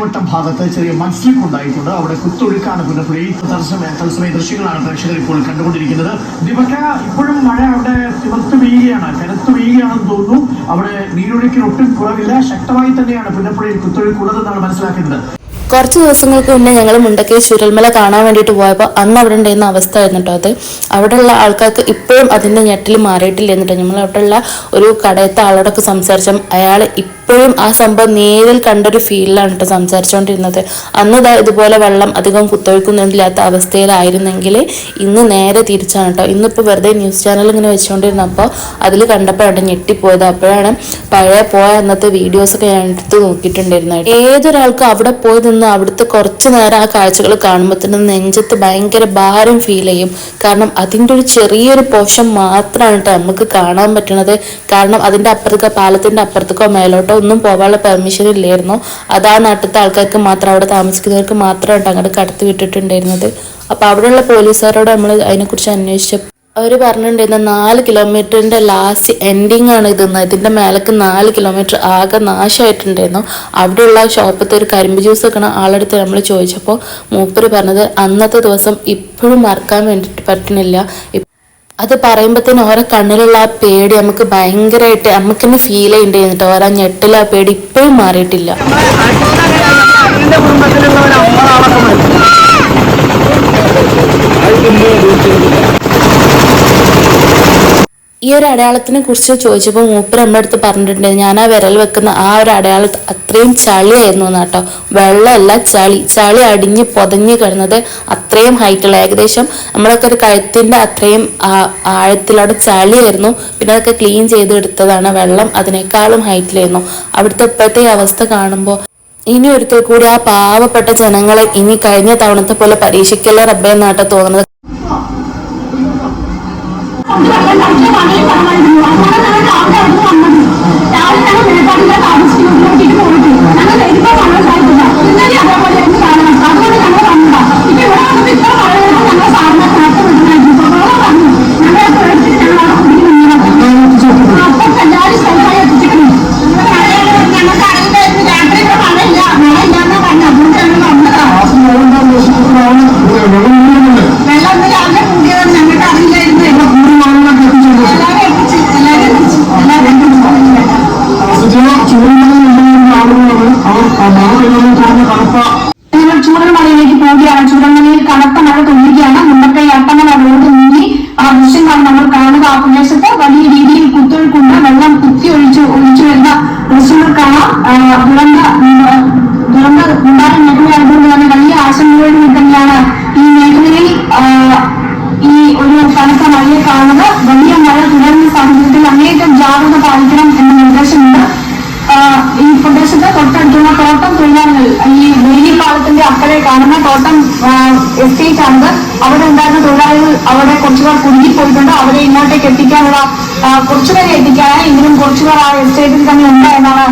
കാര്യവട്ടം ഭാഗത്ത് ചെറിയ മൺസ്ലിപ്പ് ഉണ്ടായിട്ടുണ്ട്. അവിടെ കുത്തൊഴുക്കാണ് പുന്നപ്പുഴയിൽ. തത്സമയ ദൃശ്യങ്ങളാണ് പ്രേക്ഷകർ ഇപ്പോൾ കണ്ടുകൊണ്ടിരിക്കുന്നത്. ദീപക, ഇപ്പോഴും മഴ അവിടെ കനത്തു വീഴുകയാണെന്ന് തോന്നുന്നു. അവിടെ നീരൊഴുക്കിന് ഒട്ടും കുറവില്ല. ശക്തമായി തന്നെയാണ് പുന്നപ്പുഴയിൽ കുത്തൊഴുക്കുള്ളതെന്നാണ് മനസ്സിലാക്കുന്നത്. കുറച്ച് ദിവസങ്ങൾക്ക് മുന്നേ ഞങ്ങൾ മുണ്ടക്കൈ ചുരൽമല കാണാൻ വേണ്ടിയിട്ട് പോയപ്പോൾ അന്ന് അവിടെ ഉണ്ടായിരുന്ന അവസ്ഥ ആയിരുന്നു കേട്ടോ അത്. അവിടെയുള്ള ആൾക്കാർക്ക് ഇപ്പോഴും അതിൻ്റെ ഞെട്ടിൽ മാറിയിട്ടില്ല എന്നിട്ട് നമ്മൾ അവിടെയുള്ള ഒരു കടയത്തെ ആളോടൊക്കെ സംസാരിച്ച അയാൾ ഇപ്പോഴും ആ സംഭവം നേരിൽ കണ്ടൊരു ഫീലിലാണ് കേട്ടോ സംസാരിച്ചുകൊണ്ടിരുന്നത്. അന്ന് ഇതുപോലെ വെള്ളം അധികം കുത്തൊഴുക്കുന്നില്ലാത്ത അവസ്ഥയിലായിരുന്നെങ്കിൽ ഇന്ന് നേരെ തിരിച്ചാണ് കേട്ടോ. ഇന്നിപ്പോൾ വെറുതെ ന്യൂസ് ചാനൽ ഇങ്ങനെ വെച്ചുകൊണ്ടിരുന്നപ്പോൾ അതിൽ കണ്ടപ്പോഴാണ് ഞെട്ടിപ്പോയത്. അപ്പോഴാണ് പോയ അന്നത്തെ വീഡിയോസൊക്കെ ഞാൻ എടുത്ത് നോക്കിയിട്ടുണ്ടായിരുന്നത്. ഏതൊരാൾക്കും അവിടെ പോയി നിന്ന് അവിടുത്തെ കുറച്ച് നേരം ആ കാഴ്ചകൾ കാണുമ്പോൾ തന്നെ നെഞ്ചത്ത് ഭയങ്കര ഭാരം ഫീൽ ചെയ്യും. കാരണം അതിൻ്റെ ഒരു ചെറിയൊരു പോർഷൻ മാത്രമാണ് കേട്ടോ നമുക്ക് കാണാൻ പറ്റണത്. കാരണം അതിൻ്റെ അപ്പുറത്തേക്കോ പാലത്തിൻ്റെ അപ്പുറത്തേക്കോ മേലോട്ടോ ഒന്നും പോകാനുള്ള പെർമിഷൻ ഇല്ലായിരുന്നു. അതാ നാട്ടിലത്തെ ആൾക്കാർക്ക് മാത്രം, അവിടെ താമസിക്കുന്നവർക്ക് മാത്രമായിട്ട് അങ്ങോട്ട് കടത്തി വിട്ടിട്ടുണ്ടായിരുന്നത്. അപ്പോൾ അവിടെയുള്ള പോലീസുകാരോട് നമ്മൾ അതിനെക്കുറിച്ച് അന്വേഷിച്ചപ്പോൾ അവർ പറഞ്ഞിട്ടുണ്ടായിരുന്ന 4 കിലോമീറ്ററിൻ്റെ ലാസ്റ്റ് എൻഡിങ് ആണ് ഇതെന്ന്. ഇതിൻ്റെ മേലേക്ക് 4 കിലോമീറ്റർ ആകെ നാശമായിട്ടുണ്ടായിരുന്നു. അവിടെയുള്ള ഷോപ്പത്തെ ഒരു കരിമ്പ് ജ്യൂസ് വെക്കണ ആളെടുത്ത് നമ്മൾ ചോദിച്ചപ്പോൾ മൂപ്പര് പറഞ്ഞത് അന്നത്തെ ദിവസം ഇപ്പോഴും മറക്കാൻ വേണ്ടിയിട്ട് പറ്റുന്നില്ല. അത് പറയുമ്പോഴത്തേനും ഓരോ കണ്ണിലുള്ള ആ പേടി നമുക്ക് ഭയങ്കരമായിട്ട് നമുക്ക് തന്നെ ഫീൽ ചെയ്യേണ്ടിട്ടോ. ഓരോ ഞെട്ടിൽ ആ പേടി ഇപ്പോഴും മാറിയിട്ടില്ല. ഈ ഒരു അടയാളത്തിനെ കുറിച്ച് ചോദിച്ചപ്പോൾ മൂപ്പര് നമ്മുടെ അടുത്ത് പറഞ്ഞിട്ടുണ്ട്, ഞാൻ ആ വിരൽ വെക്കുന്ന ആ ഒരു അടയാളം അത്രയും ചളിയായിരുന്നു എന്നാട്ടോ. വെള്ളമല്ല, ചളി അടിഞ്ഞ് പൊതഞ്ഞ് കിടന്നത് അത്രയും ഹൈറ്റുള്ള, ഏകദേശം നമ്മളൊക്കെ ഒരു കഴുത്തിൻ്റെ അത്രയും ആഴത്തിലവിടെ ചളിയായിരുന്നു. പിന്നെ അതൊക്കെ ക്ലീൻ ചെയ്തെടുത്തതാണ്. വെള്ളം അതിനേക്കാളും ഹൈറ്റിലായിരുന്നു. അവിടുത്തെ ഇപ്പോഴത്തെ അവസ്ഥ കാണുമ്പോൾ ഇനി ഒരിക്കൽ കൂടി ആ പാവപ്പെട്ട ജനങ്ങളെ ഇനി കഴിഞ്ഞ തവണത്തെ പോലെ പരീക്ഷിക്കല്ലേ റബ്ബേ എന്നാട്ടോ തോന്നുന്നത്. ചൂരൽമലയിലേക്ക് പോവുകയാണ്. ചൂരൽമലയിൽ കനത്ത മഴ തുടരുകയാണ്. മുണ്ടക്കൈ അട്ടമല റോഡ് നീങ്ങി ആ ദൃശ്യങ്ങളാണ് നമ്മൾ കാണുന്നത്. ആ പ്രദേശത്ത് വലിയ രീതിയിൽ കുത്തൊഴുക്കുണ്ട്. വെള്ളം ഒഴിച്ചു വരുന്ന ദൃശ്യങ്ങൾ കാണാം. ദുരന്ത ഉണ്ടായ മേഖലയായതുകൊണ്ട് തന്നെ വലിയ ആശങ്കയോടുകൂടി തന്നെയാണ് ഈ മേഖലയിൽ ഈ ഒരു കനത്ത മഴയെ കാണുന്നത്. വലിയ മഴ തുടരുന്ന സാഹചര്യത്തിൽ അങ്ങേയറ്റം ജാഗ്രത പാലിക്കണം എന്ന നിർദ്ദേശമുണ്ട്. ഈ പ്രദേശത്ത് തൊട്ടടുത്തുള്ള തോട്ടം തൊഴിലാളികൾ, ഈ വേലിപ്പാലത്തിന്റെ അക്കരെ കാണുന്ന തോട്ടം എസ്റ്റേറ്റ് ആണത്. അവിടെ ഉണ്ടായിരുന്ന തൊഴിലാളികൾ അവിടെ കുറച്ചുപേർ കുടുങ്ങിപ്പോയിട്ടുണ്ട്. അവരെ ഇങ്ങോട്ടേക്ക് എത്തിക്കാനുള്ള കുറച്ചുപേരെ എത്തിക്കാനായി, എങ്കിലും കുറച്ചുപേർ ആ എസ്റ്റേറ്റിൽ തന്നെ ഉണ്ട് എന്നാണ്